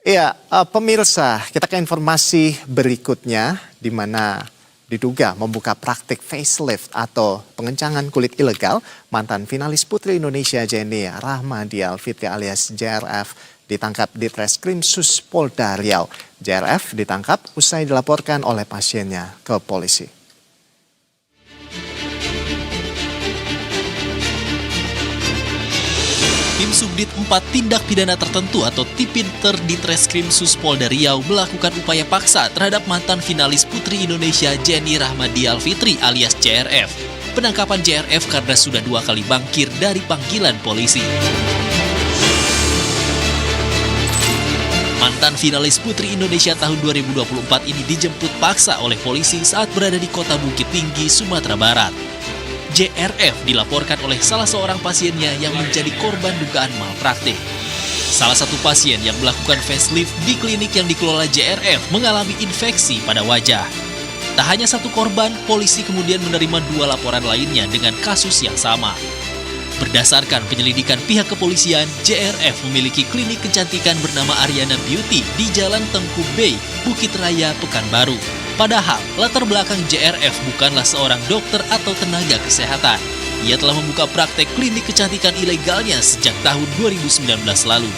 Iya, pemirsa, kita ke informasi berikutnya di mana diduga membuka praktik facelift atau pengencangan kulit ilegal, mantan finalis Putri Indonesia Jenny Rahmadial Fitri alias JRF ditangkap di Treskrim Sus Polda Riau. JRF ditangkap usai dilaporkan oleh pasiennya ke polisi. Tim Subdit 4 Tindak Pidana Tertentu atau Tipinter di Treskrim Sus Polda Riau melakukan upaya paksa terhadap mantan finalis Putri Indonesia Jenny Rahmadial Fitri alias JRF. Penangkapan JRF karena sudah 2 kali mangkir dari panggilan polisi. Mantan finalis Putri Indonesia tahun 2024 ini dijemput paksa oleh polisi saat berada di kota Bukit Tinggi, Sumatera Barat. JRF dilaporkan oleh salah seorang pasiennya yang menjadi korban dugaan malpraktik. Salah satu pasien yang melakukan facelift di klinik yang dikelola JRF mengalami infeksi pada wajah. Tak hanya satu korban, polisi kemudian menerima 2 laporan lainnya dengan kasus yang sama. Berdasarkan penyelidikan pihak kepolisian, JRF memiliki klinik kecantikan bernama Ariana Beauty di Jalan Tengku Bay, Bukit Raya, Pekanbaru. Padahal, latar belakang JRF bukanlah seorang dokter atau tenaga kesehatan. Ia telah membuka praktek klinik kecantikan ilegalnya sejak tahun 2019 lalu.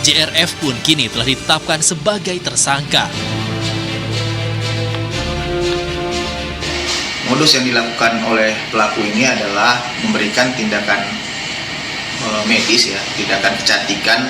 JRF pun kini telah ditetapkan sebagai tersangka. Modus yang dilakukan oleh pelaku ini adalah memberikan tindakan medis, tindakan kecantikan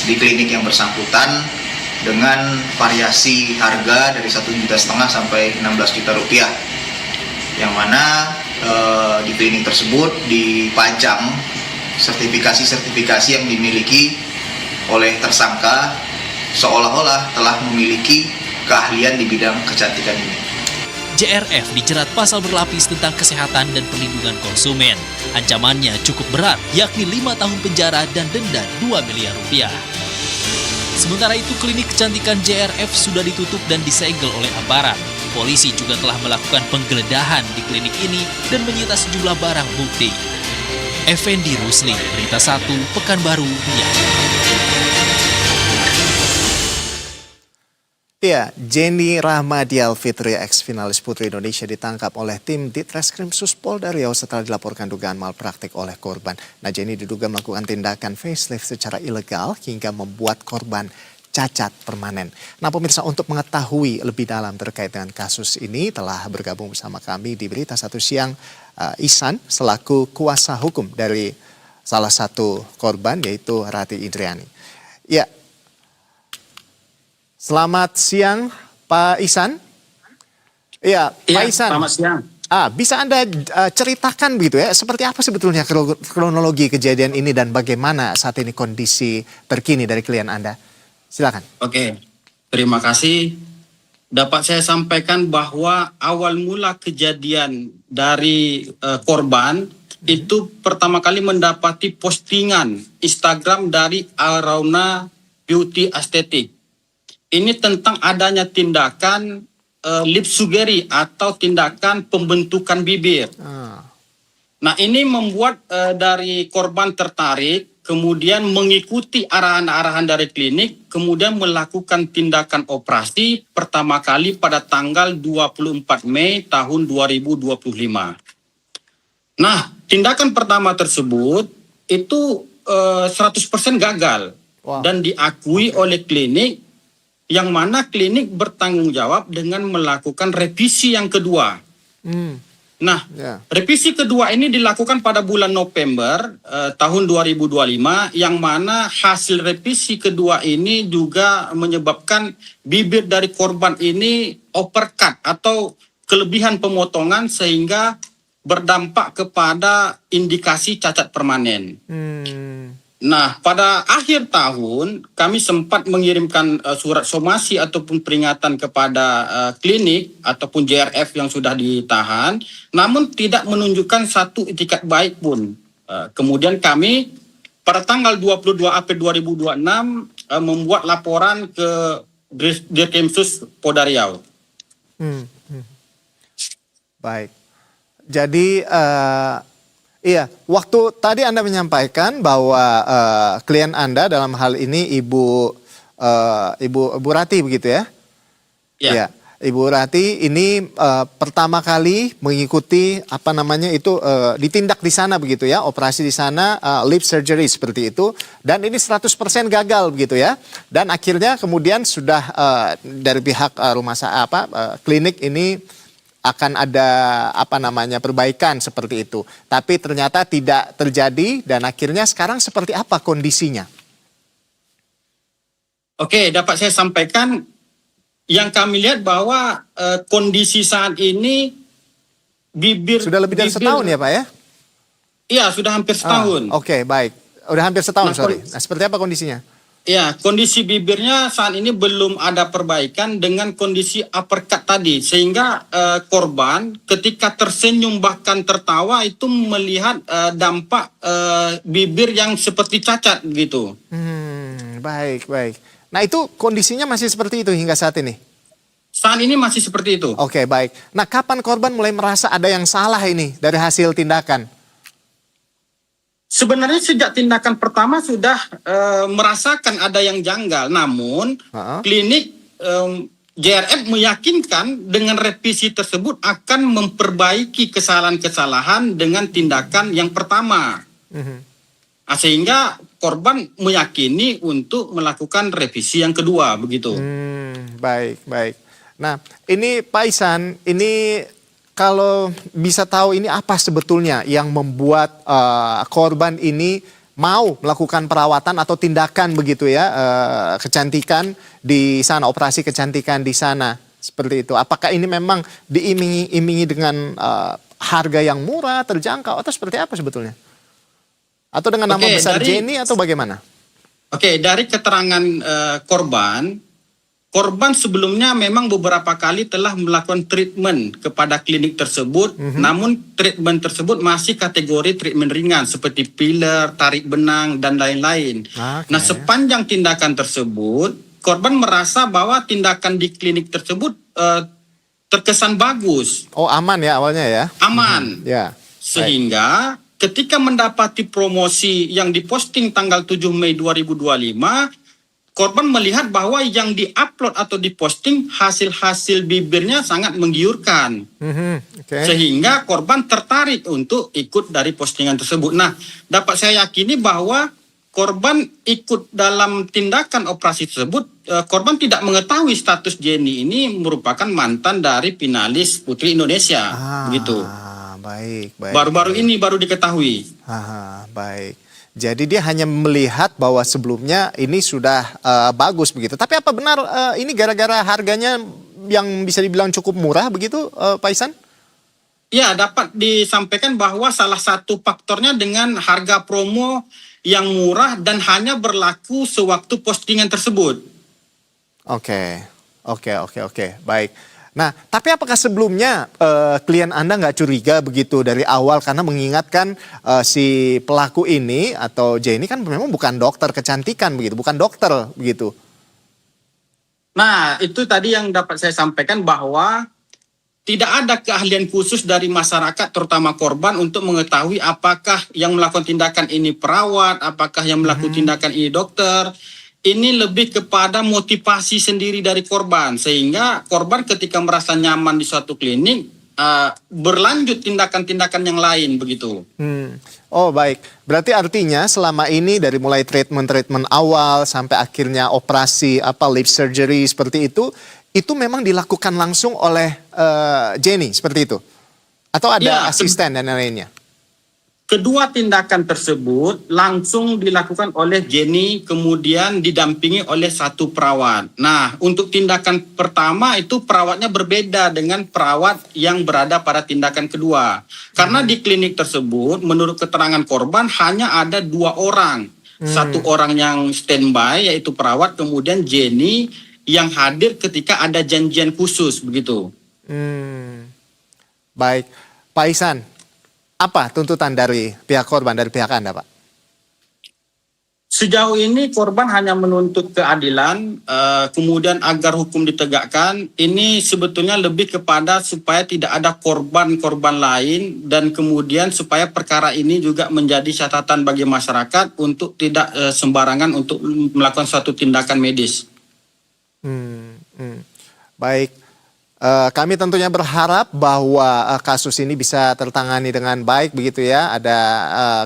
di klinik yang bersangkutan dengan variasi harga dari 1,5 juta sampai 16 juta rupiah, yang mana di klinik tersebut dipajang sertifikasi yang dimiliki oleh tersangka seolah-olah telah memiliki keahlian di bidang kecantikan ini. JRF dijerat pasal berlapis tentang kesehatan dan perlindungan konsumen. Ancamannya cukup berat, yakni 5 tahun penjara dan denda 2 miliar rupiah. Sementara itu, klinik kecantikan JRF sudah ditutup dan disegel oleh aparat. Polisi juga telah melakukan penggeledahan di klinik ini dan menyita sejumlah barang bukti. Effendi Rusli, Berita 1, Pekanbaru, Riau. Iya, Jenny Rahmadial Fitri, ex-finalis Putri Indonesia ditangkap oleh tim di Treskrim Sus Polda Riau setelah dilaporkan dugaan malpraktik oleh korban. Nah, Jenny diduga melakukan tindakan facelift secara ilegal hingga membuat korban cacat permanen. Nah, pemirsa, untuk mengetahui lebih dalam terkait dengan kasus ini telah bergabung bersama kami di Berita 1 Siang Ihsan selaku kuasa hukum dari salah satu korban yaitu Rati Indriani. Ya. Selamat siang, Pak Ihsan. Iya, Pak Ihsan. Selamat siang. Bisa Anda ceritakan begitu ya, seperti apa sebetulnya kronologi kejadian ini dan bagaimana saat ini kondisi terkini dari klien Anda? Silakan. Oke, terima kasih. Dapat saya sampaikan bahwa awal mula kejadian dari korban itu pertama kali mendapati postingan Instagram dari Arauna Beauty Aesthetic. Ini tentang adanya tindakan lip surgery atau tindakan pembentukan bibir. Nah, ini membuat dari korban tertarik, kemudian mengikuti arahan-arahan dari klinik, kemudian melakukan tindakan operasi pertama kali pada tanggal 24 Mei tahun 2025. Nah, tindakan pertama tersebut itu 100% gagal. Wow. Dan diakui oleh klinik, yang mana klinik bertanggung jawab dengan melakukan revisi yang kedua. Nah, revisi kedua ini dilakukan pada bulan November tahun 2025, yang mana hasil revisi kedua ini juga menyebabkan bibir dari korban ini overcut atau kelebihan pemotongan sehingga berdampak kepada indikasi cacat permanen. Nah, pada akhir tahun kami sempat mengirimkan surat somasi ataupun peringatan kepada klinik ataupun JRF yang sudah ditahan, namun tidak menunjukkan satu itikat baik pun. Kemudian kami pada tanggal 22 April 2026 membuat laporan ke Dirkrimsus Polda Riau. Baik. Jadi iya, waktu tadi Anda menyampaikan bahwa klien Anda dalam hal ini Ibu Ibu Rati begitu ya? Ya. Ya, Ibu Rati ini pertama kali mengikuti ditindak di sana begitu ya, operasi di sana, lip surgery seperti itu, dan ini 100% gagal begitu ya, dan akhirnya kemudian sudah dari pihak klinik ini akan ada perbaikan seperti itu, tapi ternyata tidak terjadi dan akhirnya sekarang seperti apa kondisinya? Oke, dapat saya sampaikan. Yang kami lihat bahwa kondisi saat ini bibir... Sudah lebih dari setahun ya Pak ya? Iya, sudah hampir setahun. Oke, baik. Udah hampir setahun, Nah, sorry. Nah, seperti apa kondisinya? Ya, kondisi bibirnya saat ini belum ada perbaikan dengan kondisi uppercut tadi. Sehingga korban ketika tersenyum bahkan tertawa itu melihat dampak bibir yang seperti cacat gitu. Baik, baik. Nah itu kondisinya masih seperti itu hingga saat ini? Saat ini masih seperti itu. Oke, baik. Nah kapan korban mulai merasa ada yang salah ini dari hasil tindakan? Sebenarnya sejak tindakan pertama sudah merasakan ada yang janggal. Namun klinik JRF meyakinkan dengan revisi tersebut akan memperbaiki kesalahan-kesalahan dengan tindakan yang pertama. Sehingga korban meyakini untuk melakukan revisi yang kedua, begitu. Baik, baik. Nah, ini Pak Ihsan, ini kalau bisa tahu ini apa sebetulnya yang membuat korban ini mau melakukan perawatan atau tindakan begitu ya, kecantikan di sana, operasi kecantikan di sana, seperti itu. Apakah ini memang diiming-imingi dengan harga yang murah, terjangkau, atau seperti apa sebetulnya? Atau dengan nama besar Jenny atau bagaimana? Oke, dari keterangan korban sebelumnya memang beberapa kali telah melakukan treatment kepada klinik tersebut, namun treatment tersebut masih kategori treatment ringan seperti filler, tarik benang, dan lain-lain. Nah, sepanjang tindakan tersebut, korban merasa bahwa tindakan di klinik tersebut terkesan bagus. Oh, aman ya awalnya ya? Aman. Ya. Sehingga ketika mendapati promosi yang diposting tanggal 7 Mei 2025, korban melihat bahwa yang diupload atau diposting hasil-hasil bibirnya sangat menggiurkan. Sehingga korban tertarik untuk ikut dari postingan tersebut. Nah, dapat saya yakini bahwa korban ikut dalam tindakan operasi tersebut, korban tidak mengetahui status Jenny ini merupakan mantan dari finalis Putri Indonesia. Begitu. Baik, baik. Baru-baru ini baru diketahui. Baik. Jadi dia hanya melihat bahwa sebelumnya ini sudah bagus begitu. Tapi apa benar ini gara-gara harganya yang bisa dibilang cukup murah begitu, Pak Ihsan? Ya, dapat disampaikan bahwa salah satu faktornya dengan harga promo yang murah dan hanya berlaku sewaktu postingan tersebut. Oke. Baik. Nah, tapi apakah sebelumnya klien Anda nggak curiga begitu dari awal, karena mengingatkan si pelaku ini atau Jenny kan memang bukan dokter kecantikan begitu, bukan dokter begitu. Nah, itu tadi yang dapat saya sampaikan bahwa tidak ada keahlian khusus dari masyarakat terutama korban untuk mengetahui apakah yang melakukan tindakan ini perawat, apakah yang melakukan tindakan ini dokter. Ini lebih kepada motivasi sendiri dari korban, sehingga korban ketika merasa nyaman di suatu klinik berlanjut tindakan-tindakan yang lain begitu. Oh baik, berarti artinya selama ini dari mulai treatment awal sampai akhirnya operasi lip surgery seperti itu memang dilakukan langsung oleh Jenny seperti itu? Atau ada asisten dan lainnya? Kedua tindakan tersebut langsung dilakukan oleh Jenny, kemudian didampingi oleh satu perawat. Nah, untuk tindakan pertama itu perawatnya berbeda dengan perawat yang berada pada tindakan kedua. Karena di klinik tersebut, menurut keterangan korban, hanya ada 2 orang. Satu orang yang standby, yaitu perawat, kemudian Jenny yang hadir ketika ada janjian khusus, begitu. Baik, Pak Ihsan. Apa tuntutan dari pihak korban, dari pihak Anda, Pak? Sejauh ini korban hanya menuntut keadilan, kemudian agar hukum ditegakkan. Ini sebetulnya lebih kepada supaya tidak ada korban-korban lain dan kemudian supaya perkara ini juga menjadi catatan bagi masyarakat untuk tidak sembarangan untuk melakukan suatu tindakan medis. Baik. Kami tentunya berharap bahwa kasus ini bisa tertangani dengan baik begitu ya. Ada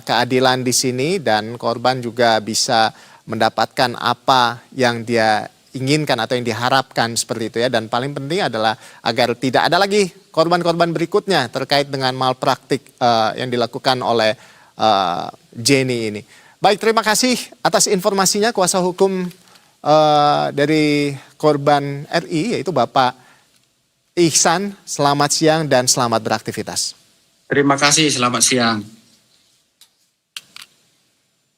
keadilan di sini dan korban juga bisa mendapatkan apa yang dia inginkan atau yang diharapkan seperti itu ya. Dan paling penting adalah agar tidak ada lagi korban-korban berikutnya terkait dengan malpraktik yang dilakukan oleh Jenny ini. Baik, terima kasih atas informasinya kuasa hukum dari korban RI yaitu Bapak Ihsan. Selamat siang dan selamat beraktivitas. Terima kasih, selamat siang.